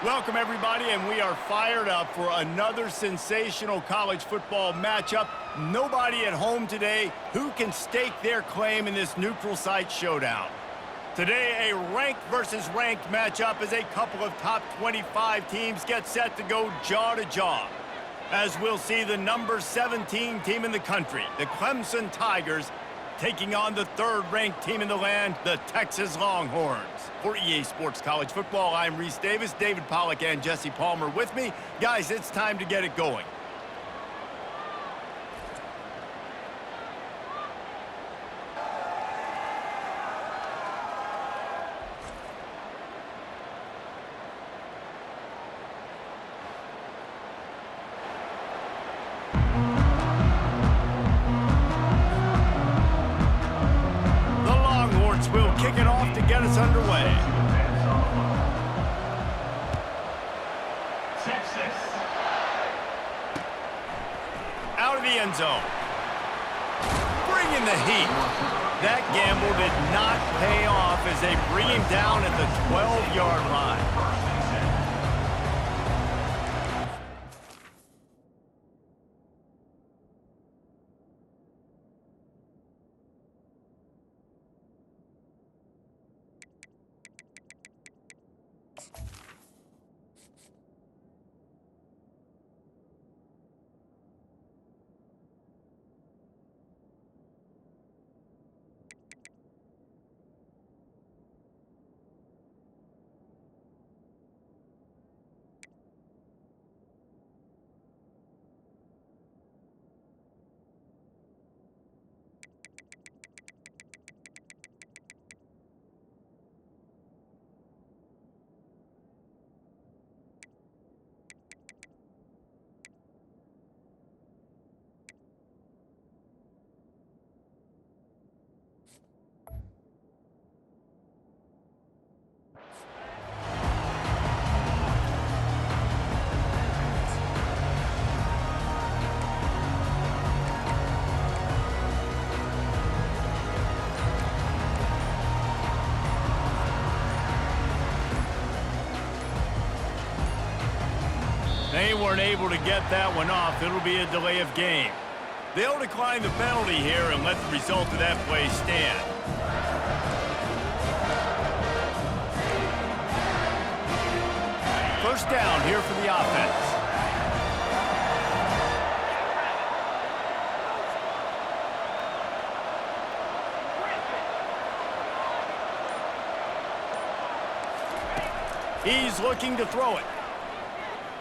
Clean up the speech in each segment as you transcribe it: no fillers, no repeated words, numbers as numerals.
Welcome, everybody, and we are fired up for another sensational college football matchup. Nobody at home today who can stake their claim in this neutral site showdown. Today, a ranked versus ranked matchup as a couple of top 25 teams get set to go jaw to jaw. As we'll see the number 17 team in the country, the Clemson Tigers, taking on the third-ranked team in the land, the Texas Longhorns. For EA Sports College Football, I'm Reese Davis, David Pollack, and Jesse Palmer with me. Guys, it's time to get it going. Will kick it off to get us underway. Texas. Out of the end zone. Bringing the heat. That gamble did not pay off as they bring him down at the 12-yard line. They weren't able to get that one off. It'll be a delay of game. They'll decline the penalty here and let the result of that play stand. First down here for the offense. He's looking to throw it.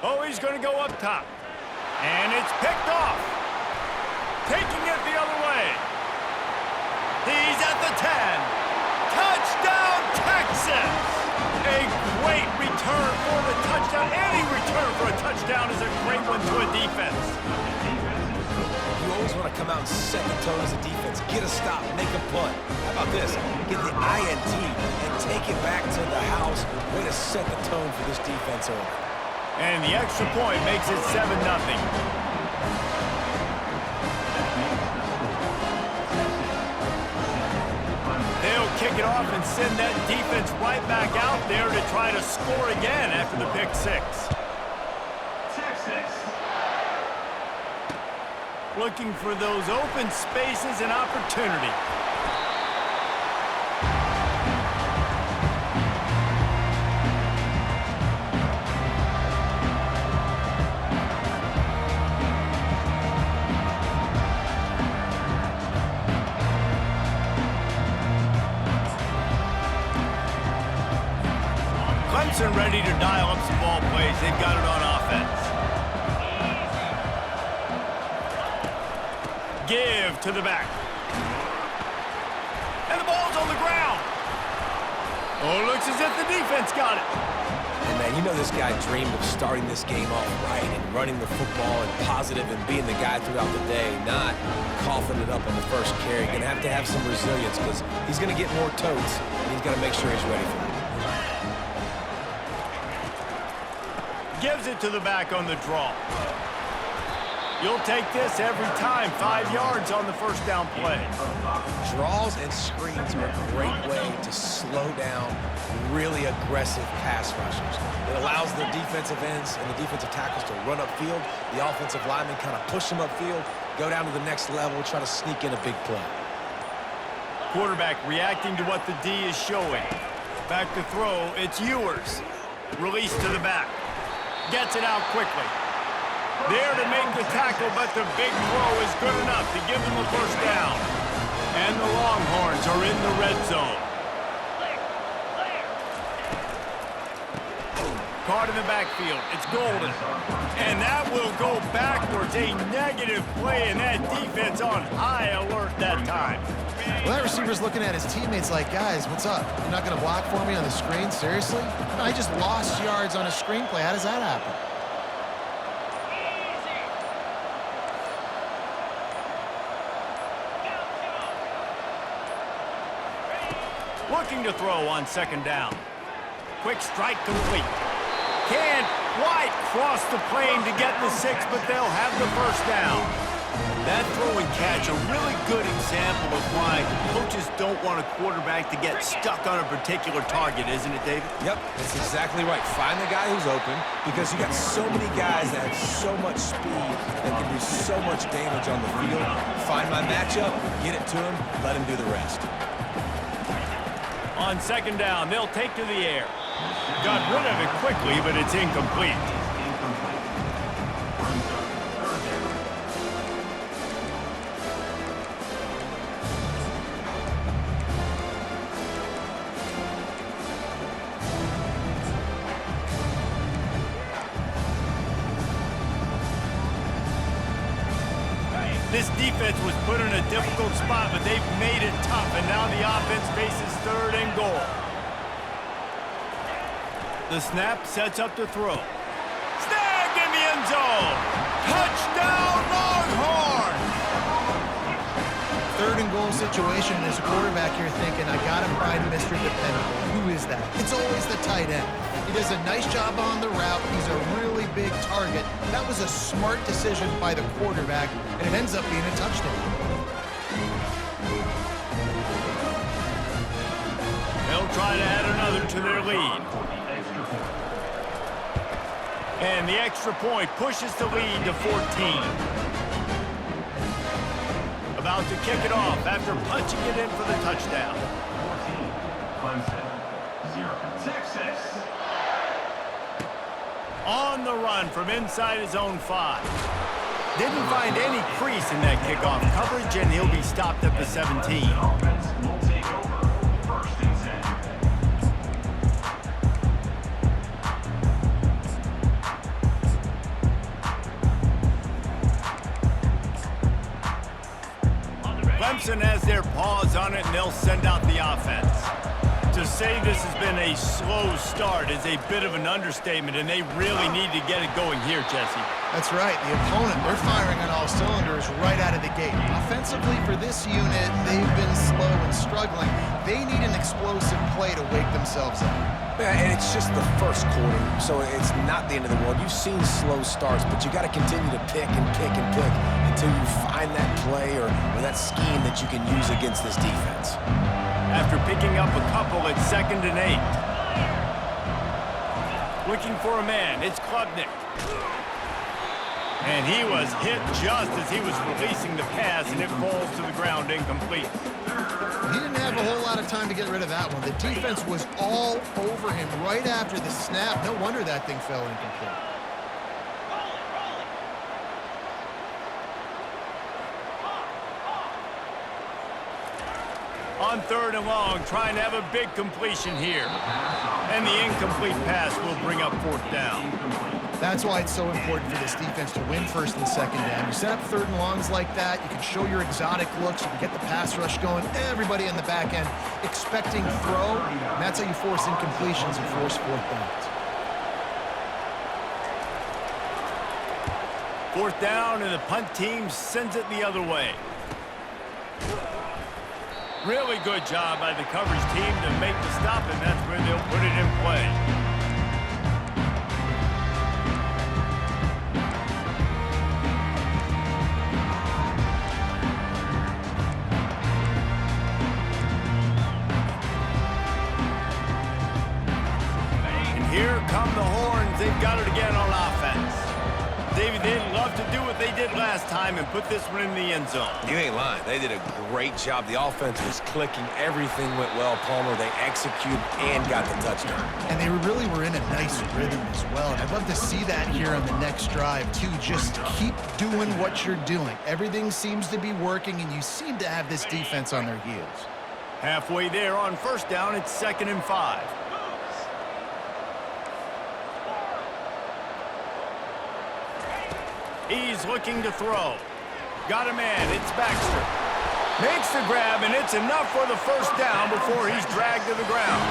Oh, he's going to go up top. And it's picked off. Taking it the other way. He's at the 10. Touchdown, Texas! A great return for the touchdown. Any return for a touchdown is a great one to a defense. You always want to come out and set the tone as a defense. Get a stop, make a punt. How about this? Get the INT and take it back to the house. Way to set the tone for this defense early. And the extra point makes it 7-0. They'll kick it off and send that defense right back out there to try to score again after the pick six. Texas. Looking for those open spaces and opportunity. Clemson ready to dial up some ball plays. They've got it on offense. Give to the back. And the ball's on the ground. Oh, looks as if the defense got it. And man, you know this guy dreamed of starting this game off right and running the football and positive and being the guy throughout the day, not coughing it up on the first carry. Going to have some resilience because he's going to get more totes, and he's got to make sure he's ready for it. Gives it to the back on the draw. You'll take this every time. 5 yards on the first down play. Draws and screens are a great way to slow down really aggressive pass rushers. It allows the defensive ends and the defensive tackles to run upfield. The offensive linemen kind of push them upfield, go down to the next level, try to sneak in a big play. Quarterback reacting to what the D is showing. Back to throw, it's Ewers. Release to the back. Gets it out quickly. There to make the tackle, but the big throw is good enough to give them the first down. And the Longhorns are in the red zone. Caught in the backfield. It's Golden. And that will go backwards. A negative play, and that defense on high alert that time. Well, that receiver's looking at his teammates like, guys, what's up? You're not going to block for me on the screen? Seriously? No, I just lost yards on a screenplay. How does that happen? Looking to throw on second down. Quick strike complete. Can't quite cross the plane to get the 6, but they'll have the first down. That throw and catch, a really good example of why coaches don't want a quarterback to get stuck on a particular target, isn't it, David? Yep, that's exactly right. Find the guy who's open, because you got so many guys that have so much speed that can do so much damage on the field. Find my matchup, get it to him, let him do the rest. On second down, they'll take to the air. Got rid of it quickly, but it's incomplete. This defense was put in a difficult spot, but they've made it tough, and now the offense faces third and goal. The snap sets up to throw. Snag in the end zone! Touchdown, Longhorns! Third and goal situation, and as a quarterback, you're thinking, I got to find Mr. Dependable. Who is that? It's always the tight end. He does a nice job on the route. He's a really big target. That was a smart decision by the quarterback, and it ends up being a touchdown. They'll try to add another to their lead. And the extra point pushes the lead to 14. About to kick it off after punching it in for the touchdown. 14, Clemson, 0, Texas. On the run from inside his own 5. Didn't find any crease in that kickoff coverage, and he'll be stopped at the 17. Offense will take over. First and 10. Clemson has their paws on it, and they'll send out the offense. To say this has been a slow start is a bit of an understatement, and they really need to get it going here, Jesse. That's right. The opponent, they're firing on all cylinders right out of the gate. Offensively, for this unit, they've been slow and struggling. They need an explosive play to wake themselves up. Yeah, and it's just the first quarter, so it's not the end of the world. You've seen slow starts, but you got to continue to pick and pick and pick until you find that play or that scheme that you can use against this defense. After picking up a couple at 2nd and 8. Looking for a man, it's Klubnik. And he was hit just as he was releasing the pass, and it falls to the ground incomplete. He didn't have a whole lot of time to get rid of that one. The defense was all over him right after the snap. No wonder that thing fell incomplete. On 3rd and long, trying to have a big completion here. And the incomplete pass will bring up 4th down. That's why it's so important for this defense to win 1st and 2nd down. You set up 3rd and longs like that, you can show your exotic looks, you can get the pass rush going, everybody in the back end expecting throw, and that's how you force incompletions and force 4th downs. 4th down, and the punt team sends it the other way. Really good job by the coverage team to make the stop, and that's where they'll put it in play. Here come the horns. They've got it again on offense. David, they'd love to do what they did last time and put this one in the end zone. You ain't lying. They did a great job. The offense was clicking. Everything went well, Palmer. They executed and got the touchdown. And they really were in a nice rhythm as well. And I'd love to see that here on the next drive, too. Just keep doing what you're doing. Everything seems to be working, and you seem to have this defense on their heels. Halfway there on first down, it's 2nd and 5. He's looking to throw. Got a man, it's Baxter. Makes the grab, and it's enough for the first down before he's dragged to the ground.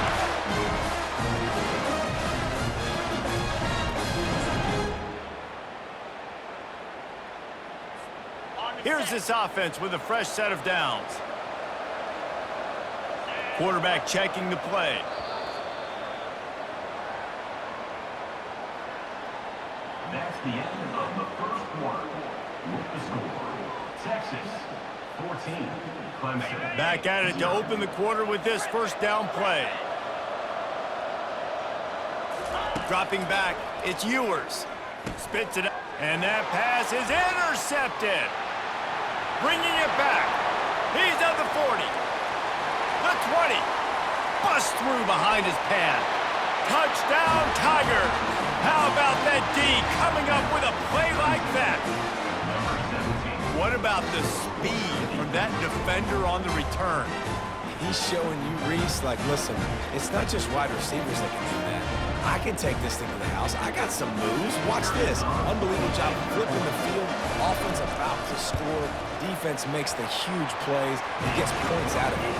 Here's this offense with a fresh set of downs. Quarterback checking the play. That's the end of the first quarter. With the score, Texas 14, Clemson. Back at it to open the quarter with this first down play. Dropping back, it's Ewers. Spits it up, and that pass is intercepted. Bringing it back. He's at the 40. The 20. Bust through behind his pad. Touchdown, Tigers. How about that D coming up with a play like that? What about the speed from that defender on the return? He's showing you, Reese, like, listen, it's not just wide receivers that can do that. I can take this thing to the house. I got some moves. Watch this. Unbelievable job flipping the field. Offense about to score. Defense makes the huge plays and gets points out of it.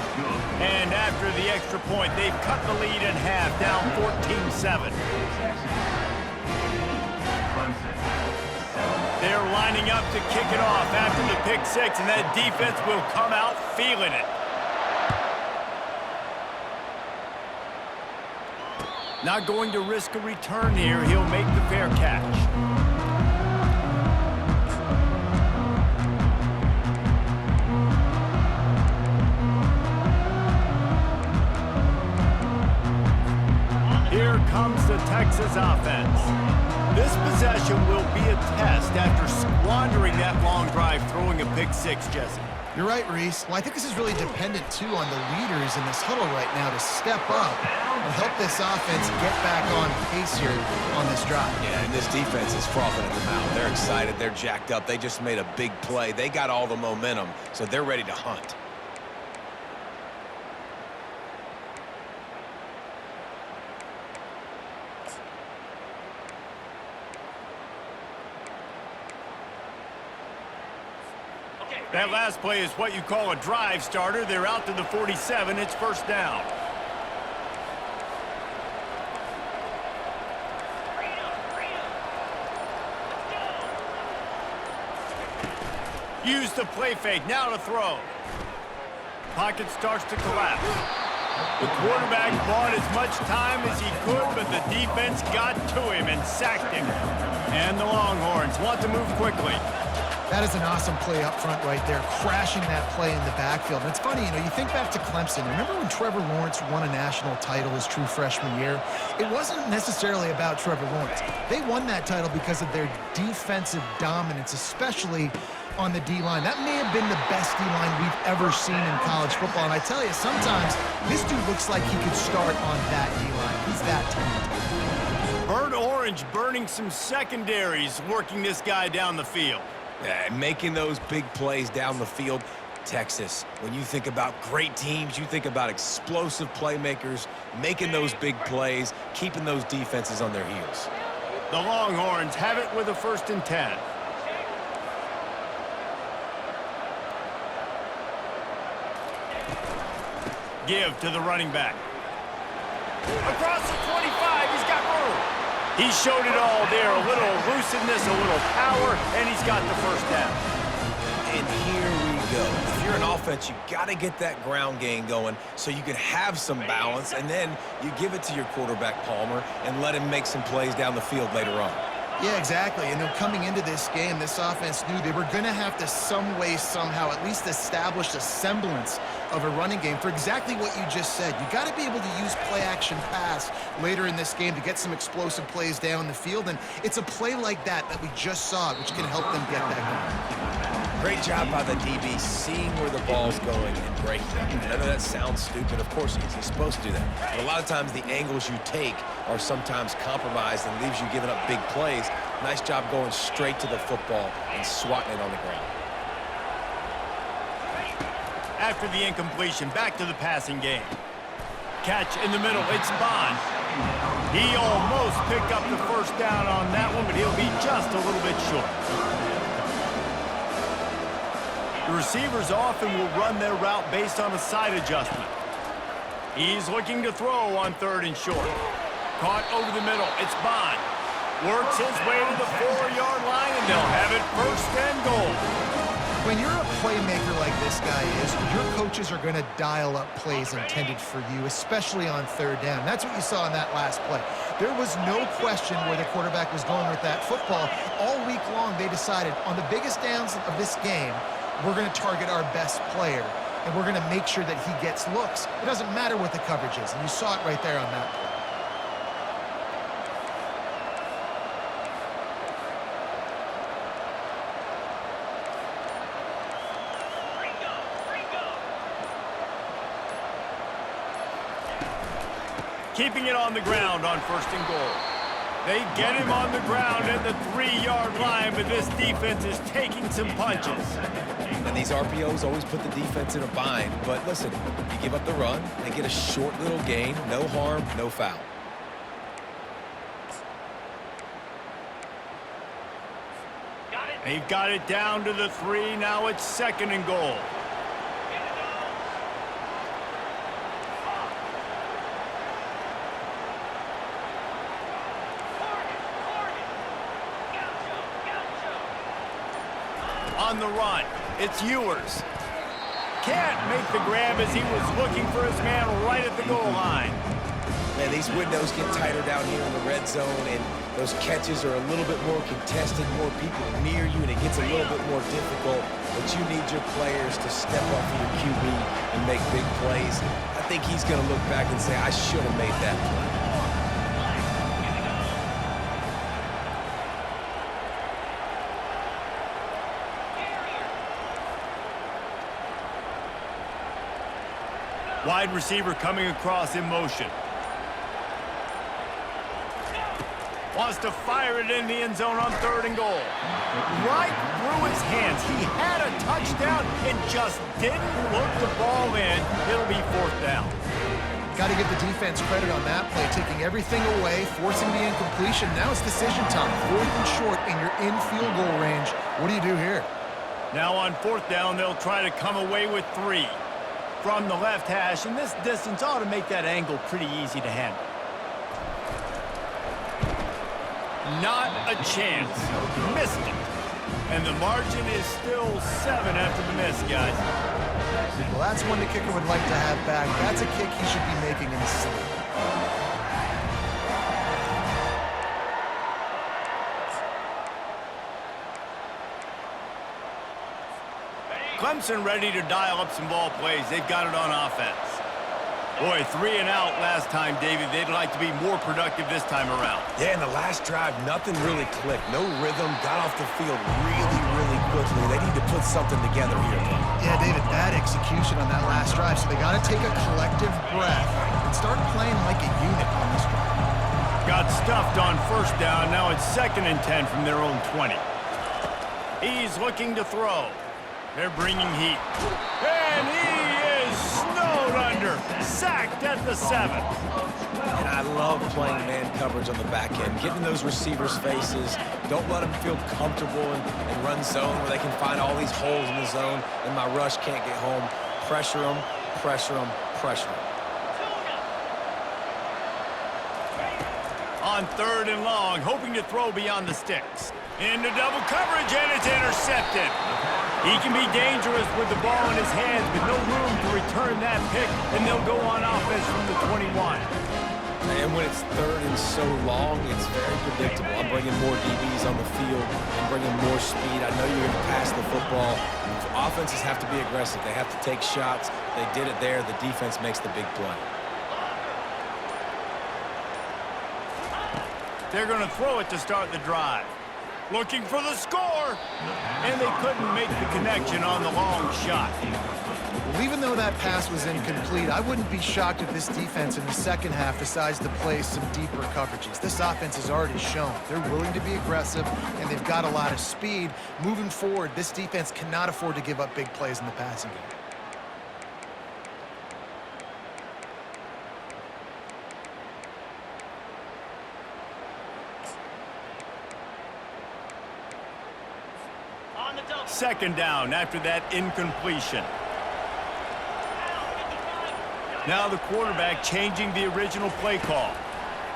And after the extra point, they've cut the lead in half, down 14-7. They're lining up to kick it off after the pick six, and that defense will come out feeling it. Not going to risk a return here. He'll make the fair catch. Here comes the Texas offense. This possession will be a test after squandering that long drive throwing a pick six, Jesse. You're right, Reese. Well, I think this is really dependent, too, on the leaders in this huddle right now to step up and help this offense get back on pace here on this drive. Yeah, and this defense is frothing at the mouth. They're excited. They're jacked up. They just made a big play. They got all the momentum, so they're ready to hunt. That last play is what you call a drive starter. They're out to the 47. It's first down. Use the play fake. Now to throw. Pocket starts to collapse. The quarterback bought as much time as he could, but the defense got to him and sacked him. And the Longhorns want to move quickly. That is an awesome play up front right there, crashing that play in the backfield. And it's funny, you know, you think back to Clemson. Remember when Trevor Lawrence won a national title his true freshman year? It wasn't necessarily about Trevor Lawrence. They won that title because of their defensive dominance, especially on the D-line. That may have been the best D-line we've ever seen in college football. And I tell you, sometimes this dude looks like he could start on that D-line. He's that talented. Burnt orange burning some secondaries, working this guy down the field. Yeah, making those big plays down the field. Texas, when you think about great teams, you think about explosive playmakers, making those big plays, keeping those defenses on their heels. The Longhorns have it with a 1st and 10. Give to the running back. Across the 25, he's got room. He showed it all there, a little elusiveness, a little power, and he's got the first down. And here we go. If you're an offense, you got to get that ground game going so you can have some balance, and then you give it to your quarterback, Palmer, and let him make some plays down the field later on. Yeah, exactly. And then coming into this game, this offense knew they were going to have to some way, somehow, at least establish a semblance of a running game for exactly what you just said. You got to be able to use play-action pass later in this game to get some explosive plays down the field, and it's a play like that that we just saw, which can help them get that going. Great job by the DB seeing where the ball's going and breaking it. And I know that sounds stupid. Of course he is. He's supposed to do that. But a lot of times the angles you take are sometimes compromised and leaves you giving up big plays. Nice job going straight to the football and swatting it on the ground. After the incompletion, back to the passing game. Catch in the middle. It's Bond. He almost picked up the first down on that one, but he'll be just a little bit short. The receivers often will run their route based on a side adjustment. He's looking to throw on 3rd and short. Caught over the middle. It's Bond. Works his way to the 4-yard line, and they'll have it 1st and goal. When you're a playmaker like this guy is, your coaches are going to dial up plays intended for you, especially on 3rd down. That's what you saw in that last play. There was no question where the quarterback was going with that football. All week long, they decided on the biggest downs of this game, we're going to target our best player, and we're going to make sure that he gets looks. It doesn't matter what the coverage is, and you saw it right there on that play. Keeping it on the ground on 1st and goal. They get him on the ground at the 3-yard line, but this defense is taking some punches. And these RPOs always put the defense in a bind. But listen, you give up the run, they get a short little gain, no harm, no foul. They've got it down to the 3. Now it's 2nd and goal. On the run, it's Ewers. Can't make the grab as he was looking for his man right at the goal line. Man, these windows get tighter down here in the red zone, and those catches are a little bit more contested, more people near you, and it gets a little bit more difficult. But you need your players to step up for your QB and make big plays. I think he's going to look back and say, I should have made that play. Wide receiver coming across in motion. Wants to fire it in the end zone on 3rd and goal. Right through his hands. He had a touchdown and just didn't look the ball in. It'll be 4th down. Got to give the defense credit on that play, taking everything away, forcing the incompletion. Now it's decision time. 4th and short, and you're in field goal range. What do you do here? Now on 4th down, they'll try to come away with 3. From the left hash, and this distance ought to make that angle pretty easy to handle. Not a chance. Missed it. And the margin is still 7 after the miss, guys. Well, that's one the kicker would like to have back. That's a kick he should be making in his sleep. Clemson ready to dial up some ball plays. They've got it on offense. Boy, 3 and out last time, David. They'd like to be more productive this time around. Yeah, in the last drive, nothing really clicked. No rhythm, got off the field really, really quickly. They need to put something together here. Yeah, David, bad execution on that last drive, so they got to take a collective breath and start playing like a unit on this drive. Got stuffed on 1st down. Now it's 2nd and 10 from their own 20. He's looking to throw. They're bringing heat. And he is snowed under. Sacked at the 7. And I love playing man coverage on the back end, getting in those receivers' faces. Don't let them feel comfortable and run zone where they can find all these holes in the zone and my rush can't get home. Pressure them, pressure them, pressure them. On 3rd and long, hoping to throw beyond the sticks. Into double coverage, and it's intercepted. He can be dangerous with the ball in his hands, but no room to return that pick, and they'll go on offense from the 21. And when it's 3rd and so long, it's very predictable. I'm bringing more DBs on the field and bringing more speed. I know you're going to pass the football. Offenses have to be aggressive. They have to take shots. They did it there. The defense makes the big play. They're going to throw it to start the drive. Looking for the score, and they couldn't make the connection on the long shot. Well, even though that pass was incomplete, I wouldn't be shocked if this defense in the second half decides to play some deeper coverages. This offense has already shown they're willing to be aggressive, and they've got a lot of speed. Moving forward, this defense cannot afford to give up big plays in the passing game. Second down after that incompletion. Now the quarterback changing the original play call.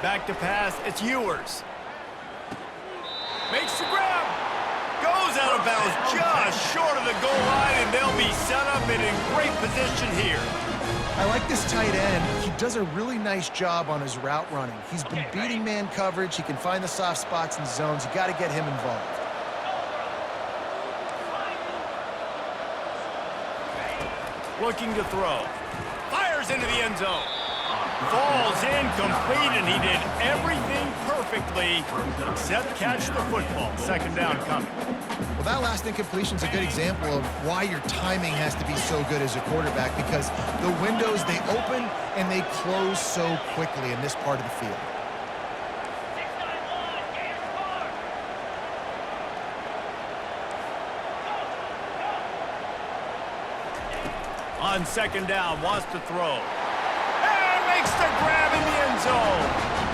Back to pass, it's Ewers. Makes the grab. Goes out of bounds just short of the goal line, and they'll be set up and in great position here. I like this tight end. He does a really nice job on his route running. He's been beating man coverage. He can find the soft spots and zones. You got to get him involved. Looking to throw. Fires into the end zone. Falls incomplete, and he did everything perfectly except catch the football. Second down coming. Well, that last incompletion is a good example of why your timing has to be so good as a quarterback, because the windows, they open and they close so quickly in this part of the field. On second down, wants to throw. And makes the grab in the end zone.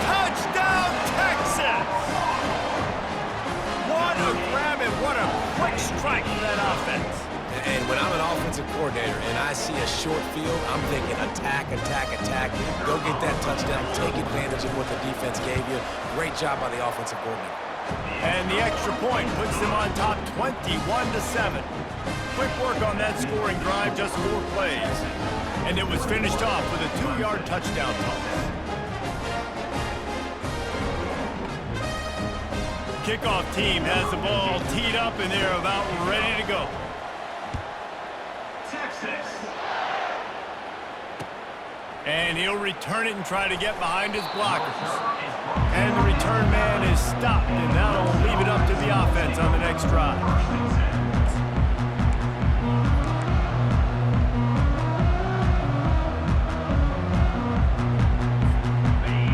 Touchdown, Texas! What a grab and what a quick strike for that offense. And when I'm an offensive coordinator and I see a short field, I'm thinking attack, attack, attack. Go get that touchdown. Take advantage of what the defense gave you. Great job by the offensive coordinator. And the extra point puts them on top 21-7. Quick work on that scoring drive, just 4 plays. And it was finished off with a 2-yard touchdown toss. Kickoff team has the ball teed up, and they're about ready to go. Texas. And he'll return it and try to get behind his blockers. And the return man is stopped, and that'll leave it up to the offense on the next drive.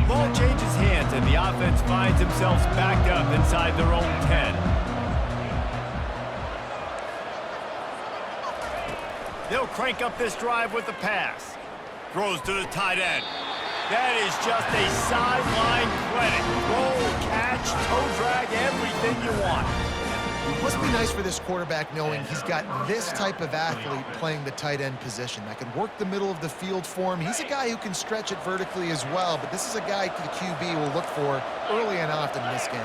Ball changes hands, and the offense finds themselves backed up inside their own 10. They'll crank up this drive with a pass. Throws to the tight end. That is just a sideline credit. Roll, catch, toe drag, everything you want. Must be nice for this quarterback knowing he's got this type of athlete playing the tight end position that can work the middle of the field for him. He's a guy who can stretch it vertically as well, but this is a guy the QB will look for early and often in this game.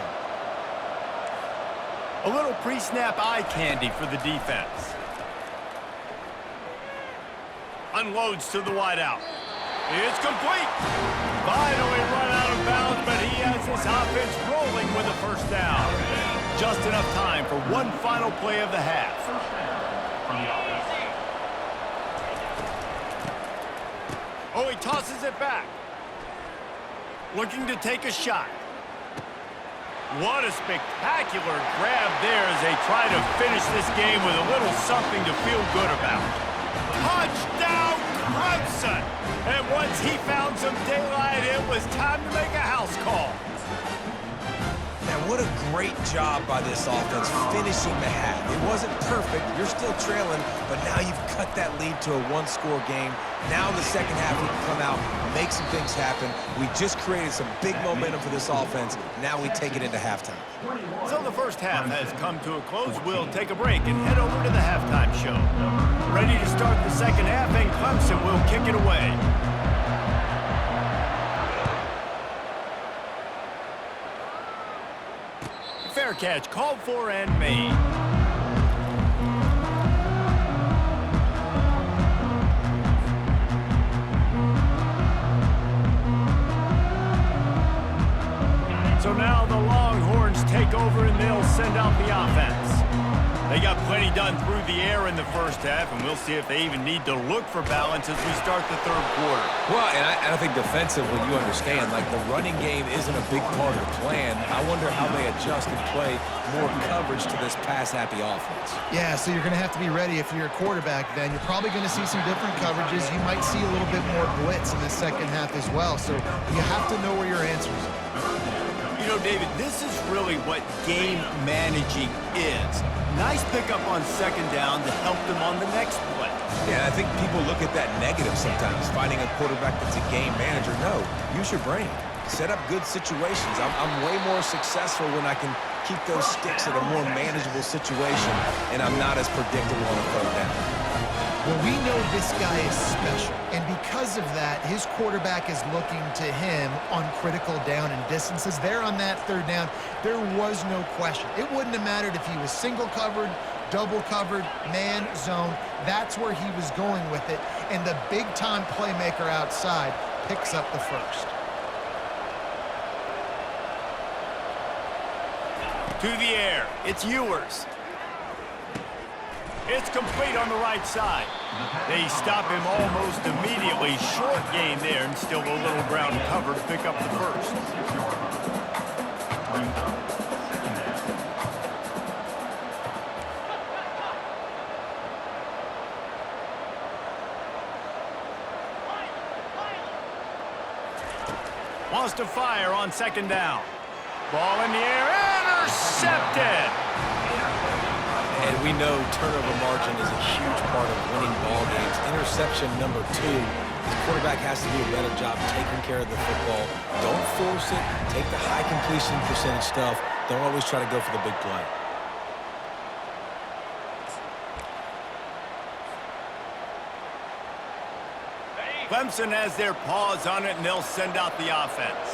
A little pre-snap eye candy for the defense. Unloads to the wideout. It's complete. Finally run out of bounds, but he has his offense rolling with a first down. Just enough time for one final play of the half. Oh, he tosses it back. Looking to take a shot. What a spectacular grab there as they try to finish this game with a little something to feel good about. Touchdown, Clemson! And once he found some daylight, it was time to make a house call. Man, what a great job by this offense finishing the half. It wasn't perfect. You're still trailing, but now you've cut that lead to a 1-score game. Now in the second half, we can come out, make some things happen. We just created some big momentum for this offense. Now we take it into halftime. So the first half has come to a close. We'll take a break and head over to the halftime show. Ready to start the second half, and Clemson will kick it away. Fair catch called for and made. So So now the Longhorns take over and they'll send out the offense. They got plenty done through the air in the first half, and we'll see if they even need to look for balance as we start the third quarter. Well, and I think defensively, you understand, like the running game isn't a big part of the plan. I wonder how they adjust and play more coverage to this pass-happy offense. Yeah, so you're going to have to be ready if you're a quarterback then. You're probably going to see some different coverages. You might see a little bit more blitz in the second half as well, so you have to know where your answers are. You know, David, this is really what game managing is. Nice pickup on second down to help them on the next play. Yeah, I think people look at that negative sometimes, finding a quarterback that's a game manager. No, use your brain. Set up good situations. I'm way more successful when I can keep those sticks at a more manageable situation, and I'm not as predictable on a third down. Well, we know this guy is special, and because of that, his quarterback is looking to him on critical down and distances. There on that third down, there was no question. It wouldn't have mattered if he was single covered, double covered, man, zone. That's where he was going with it, and the big-time playmaker outside picks up the first. To the air, it's Ewers. It's complete on the right side. They stop him almost immediately. Short gain there, and still a little ground cover to pick up the first. Wants to fire on second down. Ball in the air, intercepted! And we know turnover margin is a huge part of winning ball games. Interception number 2. The quarterback has to do a better job taking care of the football. Don't force it. Take the high completion percentage stuff. Don't always try to go for the big play. Clemson has their paws on it, and they'll send out the offense.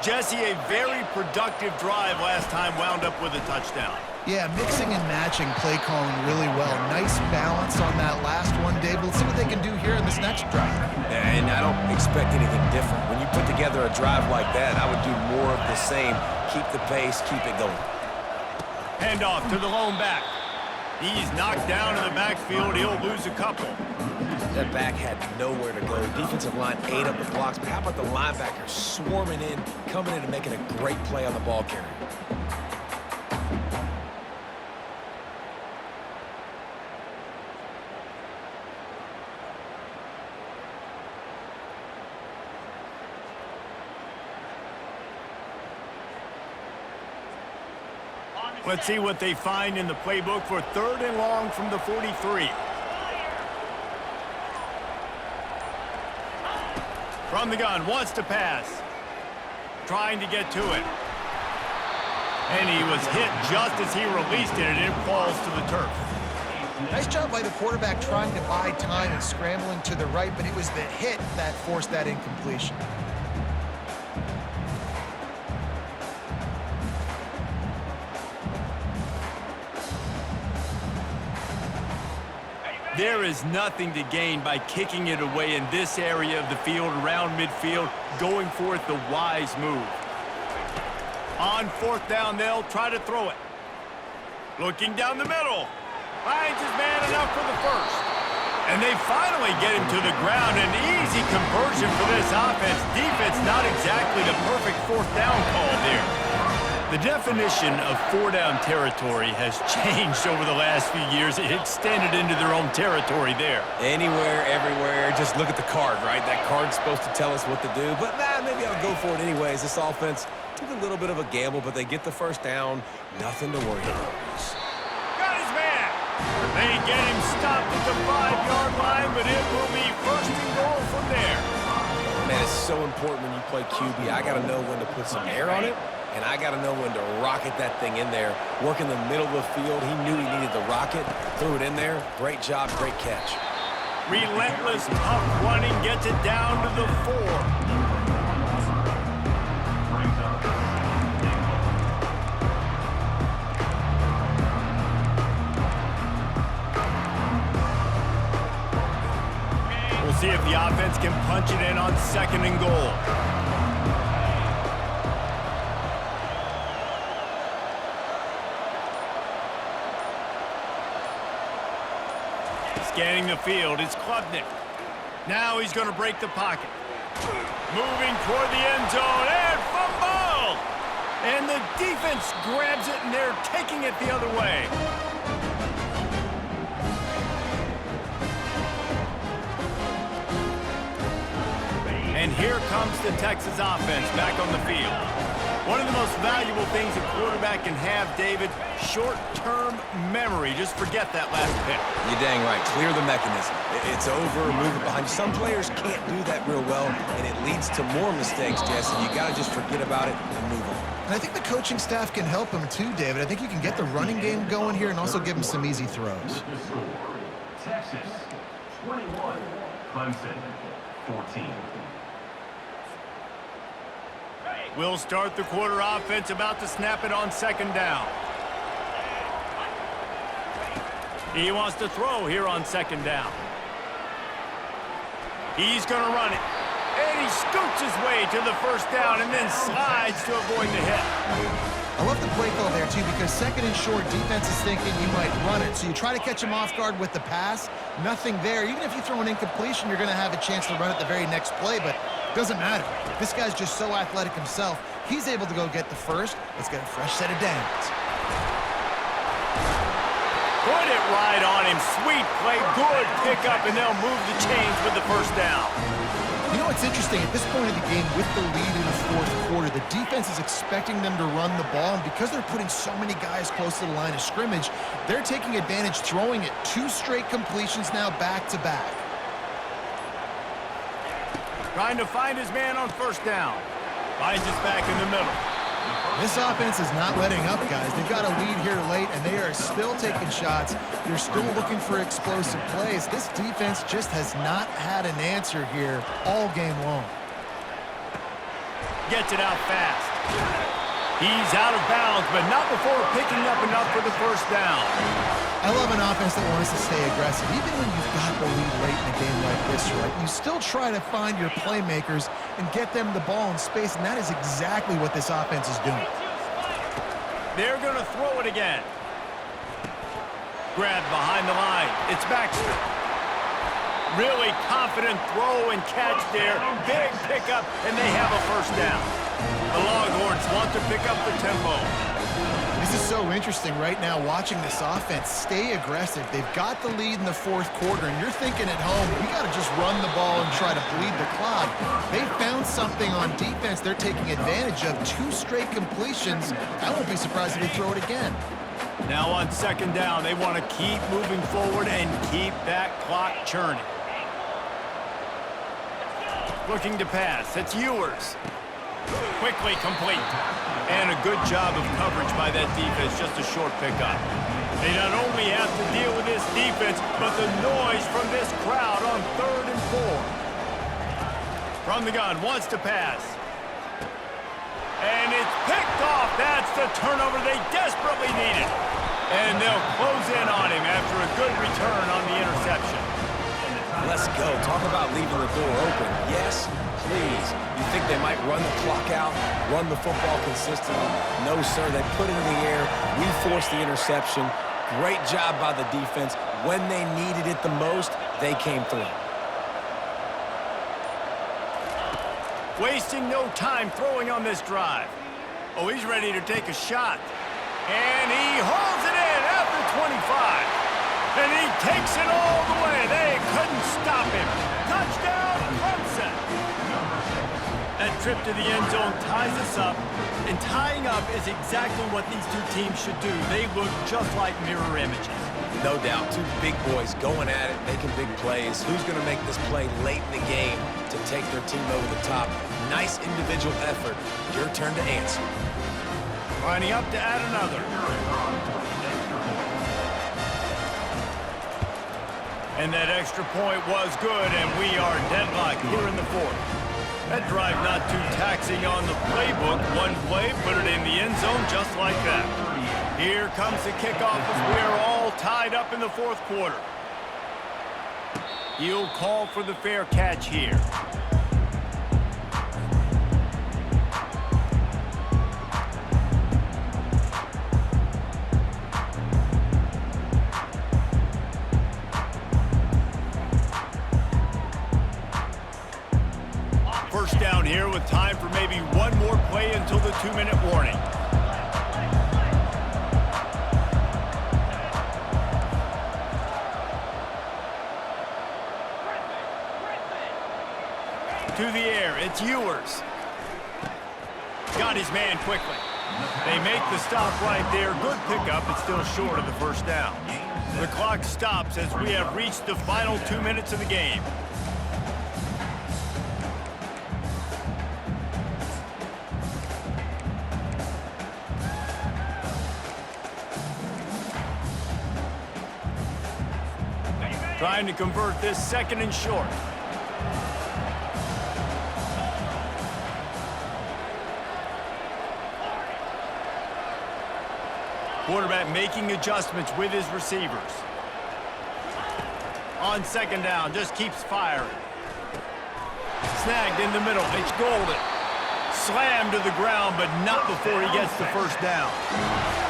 Jesse, a very productive drive last time, wound up with a touchdown. Yeah, mixing and matching play calling really well. Nice balance on that last one, Dave. Let's see what they can do here in this next drive. And I don't expect anything different. When you put together a drive like that, I would do more of the same. Keep the pace, keep it going. Handoff to the lone back. He's knocked down in the backfield. He'll lose a couple. That back had nowhere to go. Defensive line ate up the blocks, but how about the linebacker swarming in, coming in and making a great play on the ball carrier? Let's see what they find in the playbook for third and long from the 43. From the gun, wants to pass. Trying to get to it. And he was hit just as he released it, and it falls to the turf. Nice job by the quarterback trying to buy time and scrambling to the right, but it was the hit that forced that incompletion. There is nothing to gain by kicking it away in this area of the field, around midfield, going for it the wise move. On fourth down, they'll try to throw it. Looking down the middle. Finds his man enough for the first. And they finally get him to the ground. An easy conversion for this offense. Defense not exactly the perfect fourth down call there. The definition of four-down territory has changed over the last few years. It extended into their own territory there. Anywhere, everywhere, just look at the card, right? That card's supposed to tell us what to do, but maybe I'll go for it anyways. This offense took a little bit of a gamble, but they get the first down. Nothing to worry about. Got his man. They get him stopped at the 5-yard line, but it will be first and goal from there. Man, it's so important when you play QB. I got to know when to put some air on it. And I got to know when to rocket that thing in there. Work in the middle of the field. He knew he needed the rocket. Threw it in there. Great job, great catch. Relentless, tough running gets it down to the 4. We'll see if the offense can punch it in on second and goal. Scanning the field, it's Klubnik. Now he's going to break the pocket. Moving toward the end zone, and fumble! And the defense grabs it, and they're taking it the other way. And here comes the Texas offense back on the field. One of the most valuable things a quarterback can have, David, short-term memory. Just forget that last pick. You're dang right. Clear the mechanism. It's over, move it behind. Some players can't do that real well, and it leads to more mistakes, Jesse. You got to just forget about it and move on. And I think the coaching staff can help him too, David. I think you can get the running game going here and also give him some easy throws. Texas 21, Clemson 14. We'll start the quarter offense, about to snap it on second down. He wants to throw here on second down. He's going to run it. And he scoots his way to the first down and then slides to avoid the hit. I love the play call there, too, because second and short, defense is thinking you might run it. So you try to catch him off guard with the pass. Nothing there. Even if you throw an incompletion, you're going to have a chance to run it the very next play, but it doesn't matter. This guy's just so athletic himself. He's able to go get the first. Let's get a fresh set of downs. Put it right on him. Sweet play. Good pickup, and they'll move the chains with the first down. You know what's interesting? At this point of the game, with the lead in the fourth quarter, the defense is expecting them to run the ball, and because they're putting so many guys close to the line of scrimmage, they're taking advantage, throwing it. 2 straight completions now back-to-back. Trying to find his man on first down. Finds us back in the middle. This offense is not letting up, guys. They've got a lead here late, and they are still taking shots. They're still looking for explosive plays. This defense just has not had an answer here all game long. Gets it out fast. He's out of bounds, but not before picking up enough for the first down. I love an offense that wants to stay aggressive. Even when you've got the lead late in a game like this, right, you still try to find your playmakers and get them the ball in space, and that is exactly what this offense is doing. They're going to throw it again. Grab behind the line. It's Baxter. Really confident throw and catch there. Big pickup, and they have a first down. The Longhorns want to pick up the tempo. This is so interesting right now watching this offense stay aggressive. They've got the lead in the fourth quarter, and you're thinking at home, we got to just run the ball and try to bleed the clock. They found something on defense they're taking advantage of. 2 straight completions. I won't be surprised if they throw it again. Now on second down, they want to keep moving forward and keep that clock churning. Looking to pass. It's Ewers. Quickly complete. And a good job of coverage by that defense. Just a short pickup. They not only have to deal with this defense, but the noise from this crowd on 3rd and 4. From the gun, wants to pass. And it's picked off. That's the turnover they desperately needed. And they'll close in on him after a good return on the interception. Let's go. Talk about leaving the door open. Yes, please. You think they might run the clock out, run the football consistently? No, sir. They put it in the air. We forced the interception. Great job by the defense. When they needed it the most, they came through. Wasting no time throwing on this drive. Oh, he's ready to take a shot. And he hauls it in after 25. And he takes it all the way. They couldn't stop him. Touchdown, Clemson. That trip to the end zone ties us up. And tying up is exactly what these 2 teams should do. They look just like mirror images. No doubt. 2 big boys going at it, making big plays. Who's going to make this play late in the game to take their team over the top? Nice individual effort. Your turn to answer. Lining up to add another. And that extra point was good, and we are deadlocked here in the 4th. That drive not too taxing on the playbook. One play, put it in the end zone just like that. Here comes the kickoff as we are all tied up in the 4th quarter. He'll call for the fair catch here. maybe one more play until the 2-minute warning. To the air, it's Ewers. Got his man quickly. They make the stop right there. Good pickup, but still short of the first down. The clock stops as we have reached the final 2 minutes of the game. Trying to convert this, second and short. Quarterback making adjustments with his receivers. On second down, just keeps firing. Snagged in the middle, it's Golden. Slammed to the ground, but not before he gets the first down.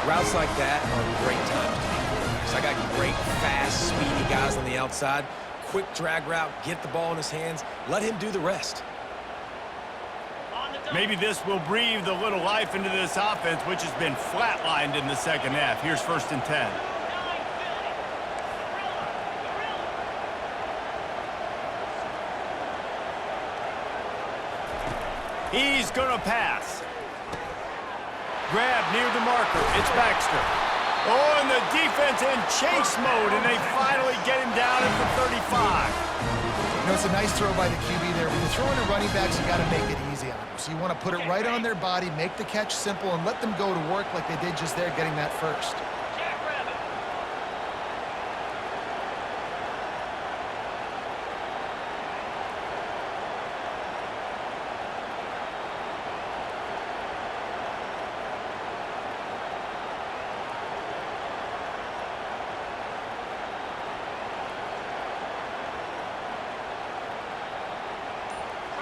Routes like that are great times to be quarterbacks. I got great, fast, speedy guys on the outside. Quick drag route, get the ball in his hands, let him do the rest. Maybe this will breathe a little life into this offense, which has been flatlined in the second half. Here's 1st and 10. He's going to pass. Grab near the marker. It's Baxter. Oh, and the defense in chase mode, and they finally get him down at the 35. You know, it's a nice throw by the QB there. When you're throwing to running backs, you got to make it easy on them. So you want to put it right on their body, make the catch simple, and let them go to work like they did just there, getting that first.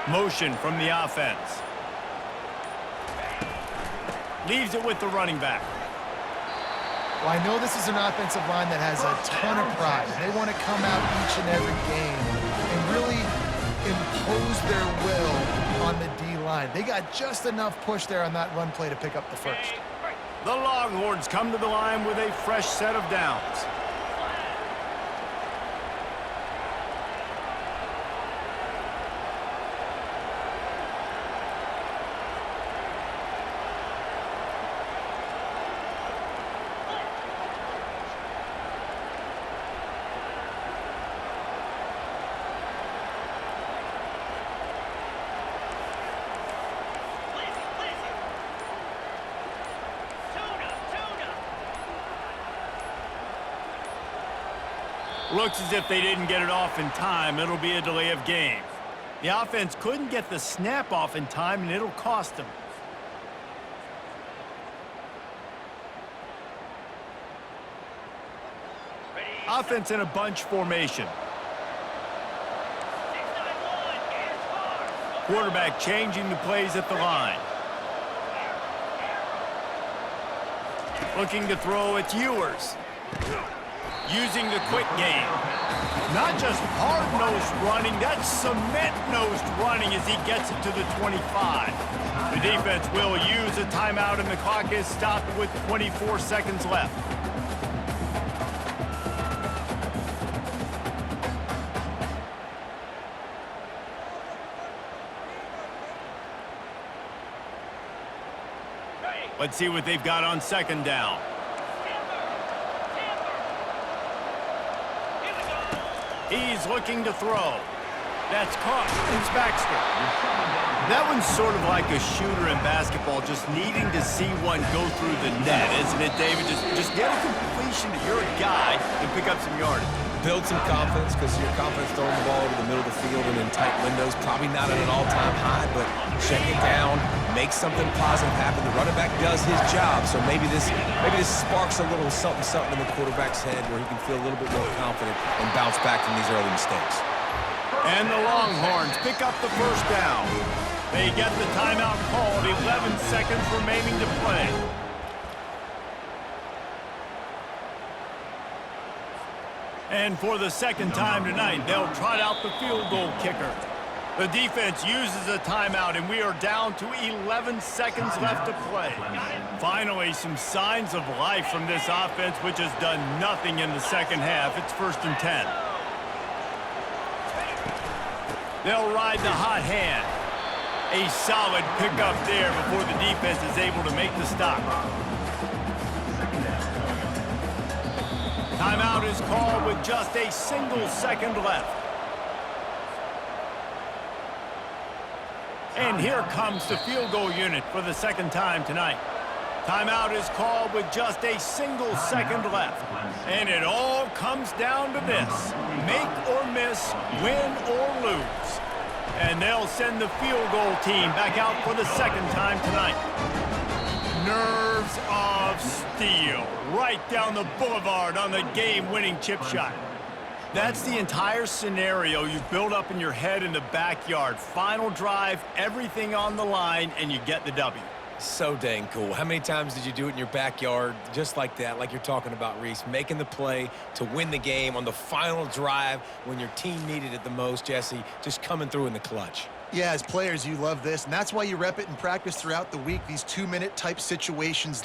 Motion from the offense. Leaves it with the running back. Well, I know this is an offensive line that has a ton of pride. They want to come out each and every game and really impose their will on the D-line. They got just enough push there on that run play to pick up the first. The Longhorns come to the line with a fresh set of downs. Looks as if they didn't get it off in time. It'll be a delay of game. The offense couldn't get the snap off in time, and it'll cost them. Offense in a bunch formation. Quarterback changing the plays at the line. Looking to throw, it's Ewers. Using the quick game. Not just hard-nosed running, that's cement-nosed running as he gets it to the 25. The defense will use a timeout, and the clock is stopped with 24 seconds left. Let's see what they've got on second down. He's looking to throw. That's caught. It's Baxter. That one's sort of like a shooter in basketball, just needing to see one go through the net, isn't it, David? Just get a completion to your guy and pick up some yardage. Build some confidence, because your confidence throwing the ball over the middle of the field and in tight windows, probably not at an all-time high, but check it down, make something positive happen. The running back does his job, so maybe this sparks a little something in the quarterback's head where he can feel a little bit more confident and bounce back from these early mistakes. And the Longhorns pick up the first down. They get the timeout called, 11 seconds remaining to play. And for the second time tonight, they'll trot out the field goal kicker. The defense uses a timeout, and we are down to 11 seconds left to play. Finally, some signs of life from this offense, which has done nothing in the second half. It's 1st and 10. They'll ride the hot hand. A solid pickup there before the defense is able to make the stop. Timeout is called with just a single second left. And here comes the field goal unit for the second time tonight. Timeout is called with just a single second left. And it all comes down to this: make or miss, win or lose. And they'll send the field goal team back out for the second time tonight. Nerves of steel, right down the boulevard on the game-winning chip shot. That's the entire scenario you build up in your head in the backyard. Final drive, everything on the line, and you get the W. So dang cool. How many times did you do it in your backyard just like that, like you're talking about, Reese? Making the play to win the game on the final drive when your team needed it the most, Jesse, just coming through in the clutch. Yeah, as players, you love this, and that's why you rep it in practice throughout the week, these 2-minute type situations.